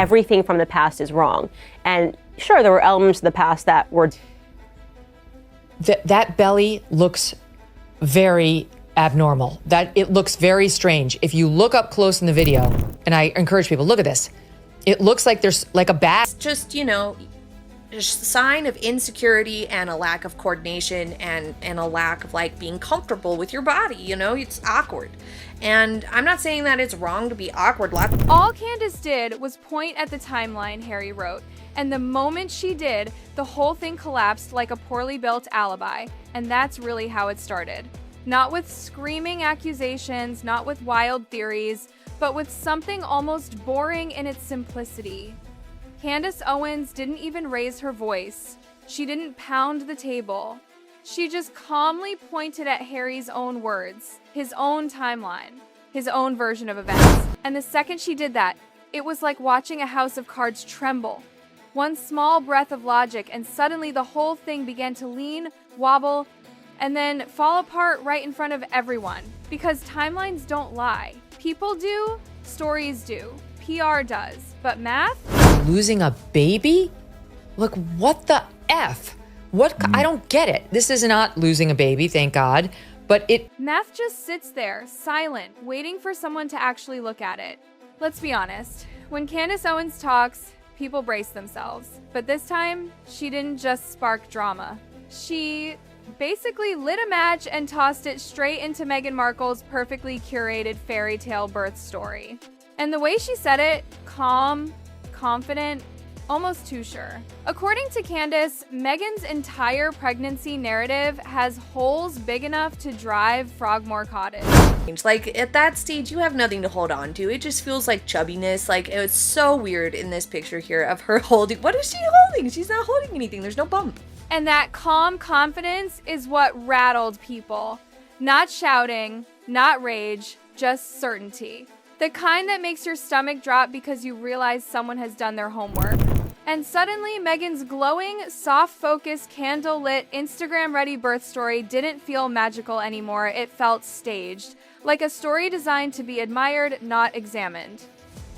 everything from the past is wrong. And sure, there were elements of the past that were... That belly looks very abnormal. That it looks very strange. If you look up close in the video, and I encourage people, look at this. It looks like there's like a bag. Just, you know, a sign of insecurity and a lack of coordination and a lack of like being comfortable with your body, you know, it's awkward. And I'm not saying that it's wrong to be awkward. All Candace did was point at the timeline, Harry wrote. And the moment she did, the whole thing collapsed like a poorly built alibi. And that's really how it started. Not with screaming accusations, not with wild theories, but with something almost boring in its simplicity. Candace Owens didn't even raise her voice. She didn't pound the table. She just calmly pointed at Harry's own words, his own timeline, his own version of events. And the second she did that, it was like watching a house of cards tremble. One small breath of logic, and suddenly the whole thing began to lean, wobble, and then fall apart right in front of everyone. Because timelines don't lie. People do, stories do, PR does, but math? Losing a baby? Look, what the F? I don't get it. This is not losing a baby, thank God, but Math just sits there, silent, waiting for someone to actually look at it. Let's be honest, when Candace Owens talks, people brace themselves. But this time, she didn't just spark drama. She basically lit a match and tossed it straight into Meghan Markle's perfectly curated fairy tale birth story. And the way she said it, calm, confident, almost too sure. According to Candace, Meghan's entire pregnancy narrative has holes big enough to drive Frogmore Cottage. Like, at that stage, you have nothing to hold on to. It just feels like chubbiness. Like, it was so weird in this picture here of her holding. What is she holding? She's not holding anything. There's no bump. And that calm confidence is what rattled people. Not shouting, not rage, just certainty. The kind that makes your stomach drop because you realize someone has done their homework. And suddenly, Meghan's glowing, soft-focused, candle-lit, Instagram-ready birth story didn't feel magical anymore. It felt staged, like a story designed to be admired, not examined.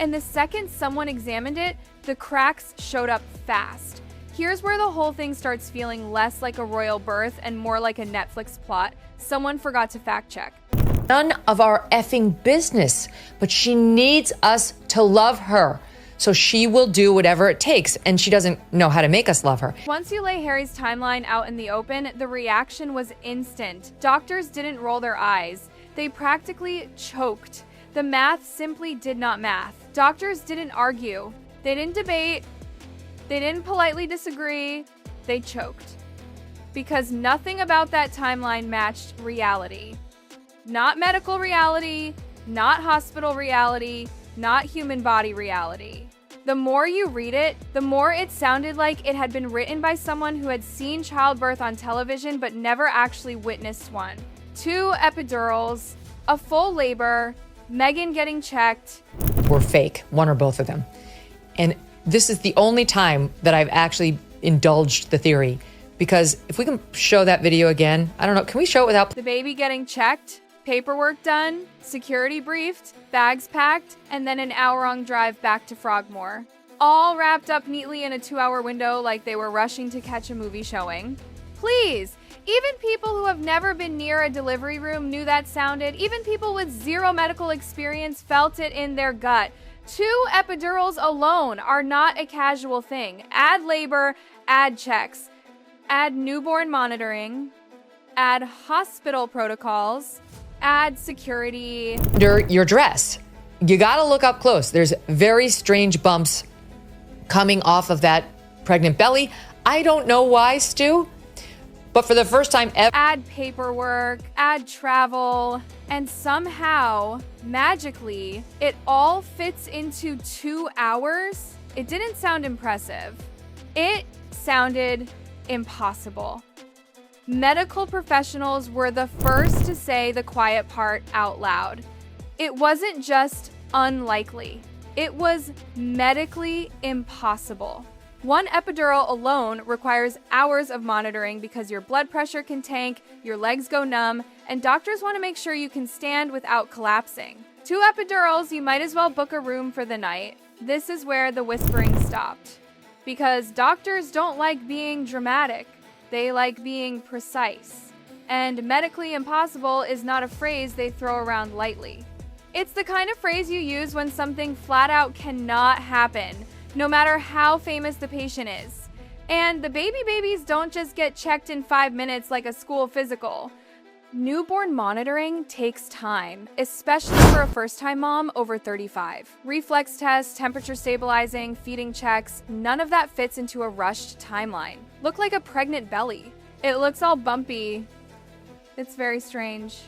And the second someone examined it, the cracks showed up fast. Here's where the whole thing starts feeling less like a royal birth and more like a Netflix plot. Someone forgot to fact-check. none of our effing business, but she needs us to love her. So she will do whatever it takes, and she doesn't know how to make us love her. Once you lay Harry's timeline out in the open, the reaction was instant. Doctors didn't roll their eyes. They practically choked. The math simply did not math. Doctors didn't argue. They didn't debate. They didn't politely disagree. They choked. Because nothing about that timeline matched reality. Not medical reality, not hospital reality, not human body reality. The more you read it, the more it sounded like it had been written by someone who had seen childbirth on television but never actually witnessed one. 2 epidurals, a full labor, Meghan getting checked. Were fake, one or both of them. And this is the only time that I've actually indulged the theory. Because if we can show that video again, I don't know, can we show it without... The baby getting checked, paperwork done, security briefed, bags packed, and then an hour-long drive back to Frogmore. All wrapped up neatly in a 2-hour window like they were rushing to catch a movie showing. Please, even people who have never been near a delivery room knew that sounded. Even people with zero medical experience felt it in their gut. 2 epidurals alone are not a casual thing. Add labor, add checks, add newborn monitoring, add hospital protocols, add security. Under your dress, you gotta look up close. There's very strange bumps coming off of that pregnant belly. I don't know why, Stu, but for the first time ever... Add paperwork, add travel, and somehow, magically, it all fits into 2 hours. It didn't sound impressive. It sounded impossible. Medical professionals were the first to say the quiet part out loud. It wasn't just unlikely. It was medically impossible. 1 epidural alone requires hours of monitoring because your blood pressure can tank, your legs go numb, and doctors want to make sure you can stand without collapsing. 2 epidurals, you might as well book a room for the night. This is where the whispering stopped. Because doctors don't like being dramatic. They like being precise. And medically impossible is not a phrase they throw around lightly. It's the kind of phrase you use when something flat out cannot happen, no matter how famous the patient is. And the babies don't just get checked in 5 minutes like a school physical. Newborn monitoring takes time, especially for a first-time mom over 35. Reflex tests, temperature stabilizing, feeding checks, none of that fits into a rushed timeline. Look like a pregnant belly. It looks all bumpy. It's very strange.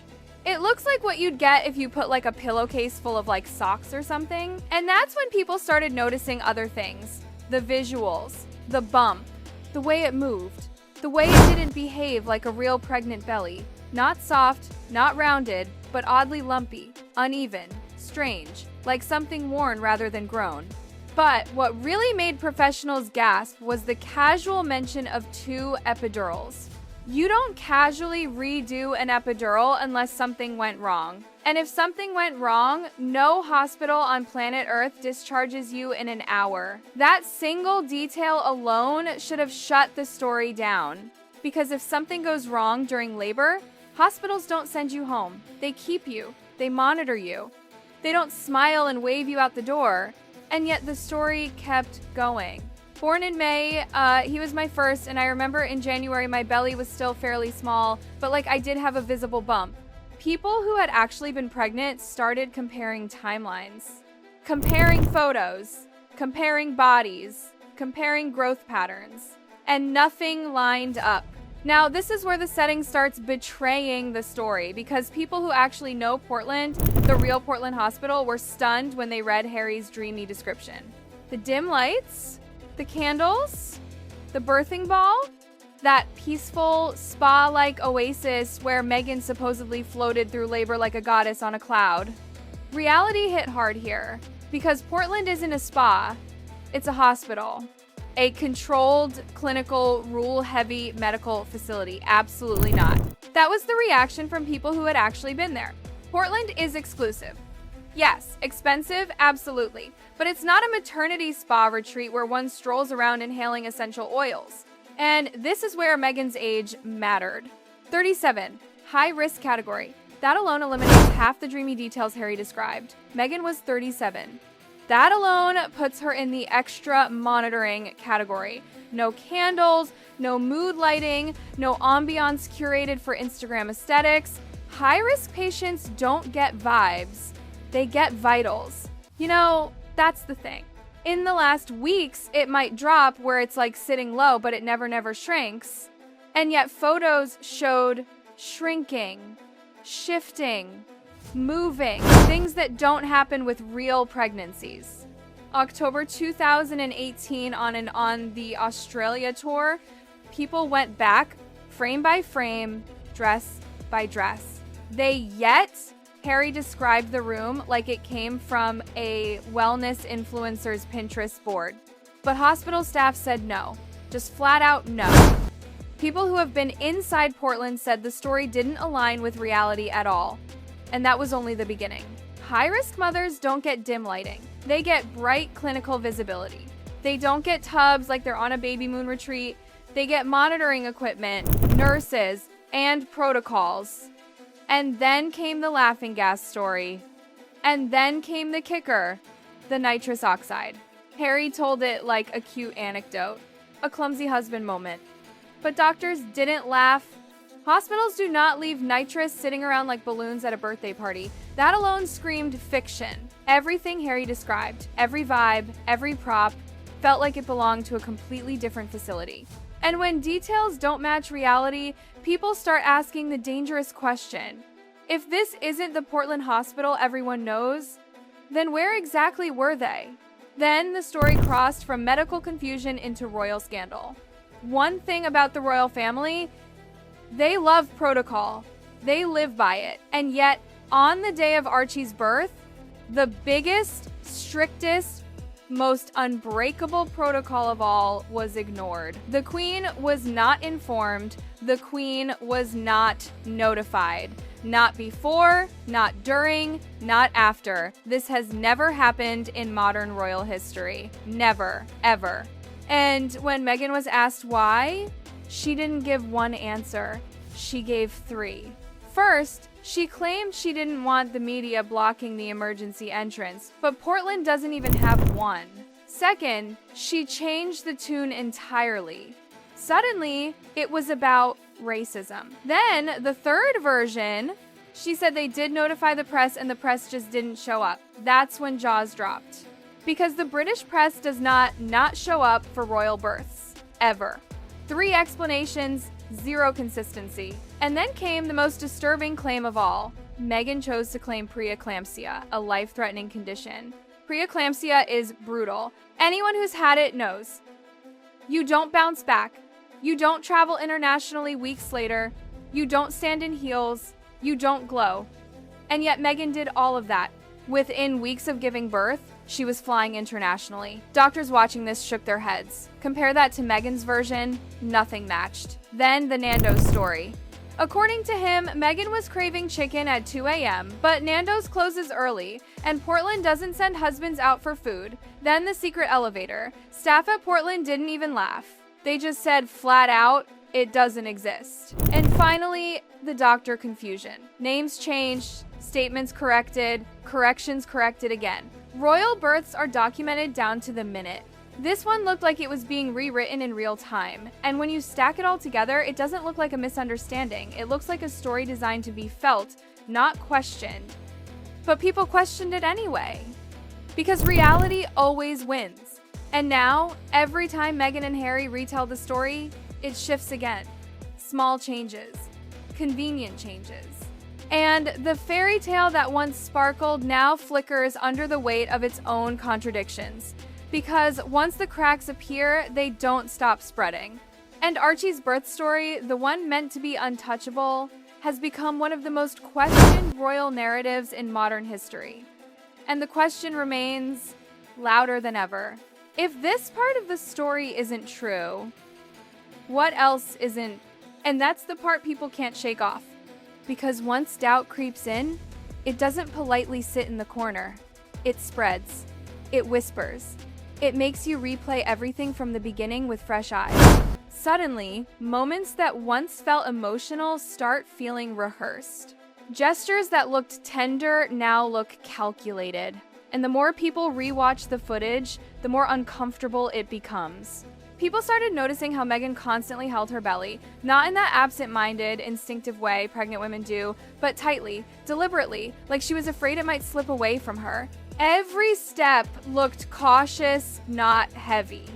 It looks like what you'd get if you put like a pillowcase full of like socks or something. And that's when people started noticing other things. The visuals, the bump, the way it moved, the way it didn't behave like a real pregnant belly. Not soft, not rounded, but oddly lumpy, uneven, strange, like something worn rather than grown. But what really made professionals gasp was the casual mention of 2 epidurals. You don't casually redo an epidural unless something went wrong. And if something went wrong, no hospital on planet Earth discharges you in an hour. That single detail alone should have shut the story down. Because if something goes wrong during labor, hospitals don't send you home. They keep you. They monitor you. They don't smile and wave you out the door. And yet the story kept going. Born in May, he was my first, and I remember in January my belly was still fairly small, but like I did have a visible bump. People who had actually been pregnant started comparing timelines. Comparing photos. Comparing bodies. Comparing growth patterns. And nothing lined up. Now, this is where the setting starts betraying the story, because people who actually know Portland, the real Portland hospital, were stunned when they read Harry's dreamy description. The dim lights, the candles, the birthing ball, that peaceful spa-like oasis where Meghan supposedly floated through labor like a goddess on a cloud. Reality hit hard here, because Portland isn't a spa, it's a hospital. A controlled, clinical, rule-heavy medical facility. Absolutely not. That was the reaction from people who had actually been there. Portland is exclusive. Yes, expensive, absolutely. But it's not a maternity spa retreat where one strolls around inhaling essential oils. And this is where Meghan's age mattered. 37, high risk category. That alone eliminates half the dreamy details Harry described. Meghan was 37. That alone puts her in the extra monitoring category. No candles, no mood lighting, no ambiance curated for Instagram aesthetics. High-risk patients don't get vibes, they get vitals. You know, that's the thing. In the last weeks, it might drop where it's like sitting low, but it never shrinks. And yet photos showed shrinking, shifting, moving, things that don't happen with real pregnancies. October 2018 on the Australia tour, people went back frame by frame, dress by dress. Harry described the room like it came from a wellness influencer's Pinterest board. But hospital staff said no, just flat out no. People who have been inside Portland said the story didn't align with reality at all. And that was only the beginning. High-risk mothers don't get dim lighting. They get bright clinical visibility. They don't get tubs like they're on a baby moon retreat. They get monitoring equipment, nurses, and protocols. And then came the laughing gas story. And then came the kicker, the nitrous oxide. Harry told it like a cute anecdote, a clumsy husband moment. But doctors didn't laugh. Hospitals do not leave nitrous sitting around like balloons at a birthday party. That alone screamed fiction. Everything Harry described, every vibe, every prop, felt like it belonged to a completely different facility. And when details don't match reality, people start asking the dangerous question. If this isn't the Portland hospital everyone knows, then where exactly were they? Then the story crossed from medical confusion into royal scandal. One thing about the royal family, they love protocol. They live by it. And yet, on the day of Archie's birth, the biggest, strictest, most unbreakable protocol of all was ignored. The Queen was not informed. The Queen was not notified. Not before, not during, not after. This has never happened in modern royal history. Never, ever. And when Meghan was asked why, she didn't give one answer. She gave three. First, she claimed she didn't want the media blocking the emergency entrance, but Portland doesn't even have one. Second, she changed the tune entirely. Suddenly, it was about racism. Then, the third version, she said they did notify the press and the press just didn't show up. That's when jaws dropped. Because the British press does not show up for royal births. Ever. 3 explanations, 0 consistency. And then came the most disturbing claim of all. Meghan chose to claim preeclampsia, a life-threatening condition. Preeclampsia is brutal. Anyone who's had it knows. You don't bounce back. You don't travel internationally weeks later. You don't stand in heels. You don't glow. And yet Meghan did all of that. Within weeks of giving birth, she was flying internationally. Doctors watching this shook their heads. Compare that to Meghan's version, nothing matched. Then the Nando's story. According to him, Meghan was craving chicken at 2 a.m., but Nando's closes early, and Portland doesn't send husbands out for food. Then the secret elevator. Staff at Portland didn't even laugh. They just said flat out, it doesn't exist. And finally, the doctor confusion. Names changed, statements corrected, corrections corrected again. Royal births are documented down to the minute. This one looked like it was being rewritten in real time, and when you stack it all together, it doesn't look like a misunderstanding. It looks like a story designed to be felt, not questioned. But people questioned it anyway. Because reality always wins. And now, every time Meghan and Harry retell the story, it shifts again. Small changes. Convenient changes. And the fairy tale that once sparkled now flickers under the weight of its own contradictions. Because once the cracks appear, they don't stop spreading. And Archie's birth story, the one meant to be untouchable, has become one of the most questioned royal narratives in modern history. And the question remains louder than ever. If this part of the story isn't true, what else isn't? And that's the part people can't shake off. Because once doubt creeps in, it doesn't politely sit in the corner. It spreads. It whispers. It makes you replay everything from the beginning with fresh eyes. Suddenly, moments that once felt emotional start feeling rehearsed. Gestures that looked tender now look calculated. And the more people rewatch the footage, the more uncomfortable it becomes. People started noticing how Meghan constantly held her belly, not in that absent-minded, instinctive way pregnant women do, but tightly, deliberately, like she was afraid it might slip away from her. Every step looked cautious, not heavy.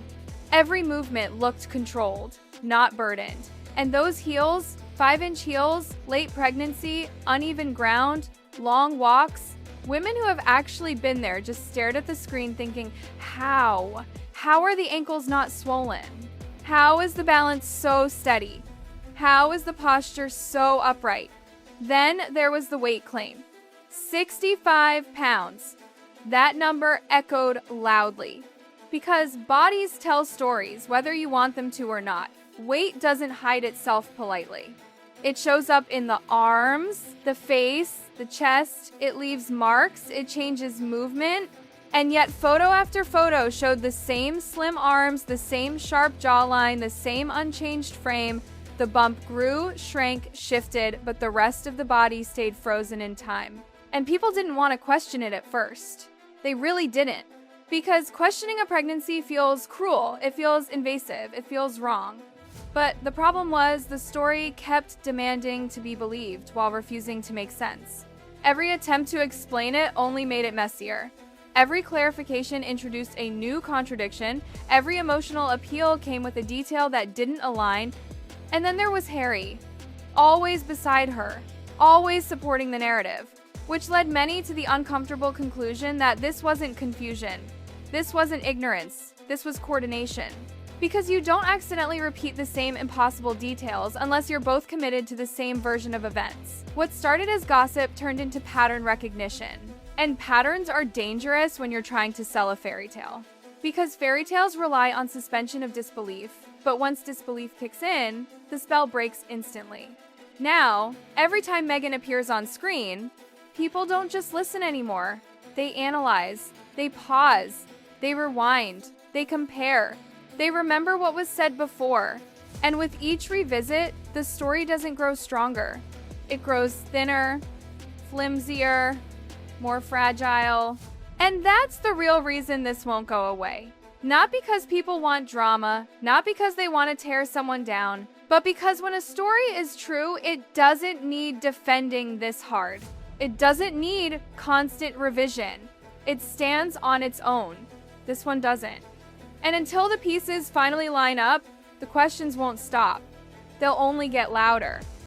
Every movement looked controlled, not burdened. And those heels, 5-inch heels, late pregnancy, uneven ground, long walks, women who have actually been there just stared at the screen thinking, how? How are the ankles not swollen? How is the balance so steady? How is the posture so upright? Then there was the weight claim. 65 pounds. That number echoed loudly. Because bodies tell stories, whether you want them to or not. Weight doesn't hide itself politely. It shows up in the arms, the face, the chest. It leaves marks. It changes movement. And yet photo after photo showed the same slim arms, the same sharp jawline, the same unchanged frame. The bump grew, shrank, shifted, but the rest of the body stayed frozen in time. And people didn't want to question it at first. They really didn't. Because questioning a pregnancy feels cruel, it feels invasive, it feels wrong. But the problem was the story kept demanding to be believed while refusing to make sense. Every attempt to explain it only made it messier. Every clarification introduced a new contradiction. Every emotional appeal came with a detail that didn't align. And then there was Harry, always beside her, always supporting the narrative, which led many to the uncomfortable conclusion that this wasn't confusion. This wasn't ignorance. This was coordination. Because you don't accidentally repeat the same impossible details unless you're both committed to the same version of events. What started as gossip turned into pattern recognition. And patterns are dangerous when you're trying to sell a fairy tale. Because fairy tales rely on suspension of disbelief, but once disbelief kicks in, the spell breaks instantly. Now, every time Meghan appears on screen, people don't just listen anymore. They analyze, they pause, they rewind, they compare, they remember what was said before. And with each revisit, the story doesn't grow stronger. It grows thinner, flimsier, more fragile. And that's the real reason this won't go away. Not because people want drama, not because they want to tear someone down, but because when a story is true, it doesn't need defending this hard. It doesn't need constant revision. It stands on its own. This one doesn't. And until the pieces finally line up, the questions won't stop. They'll only get louder.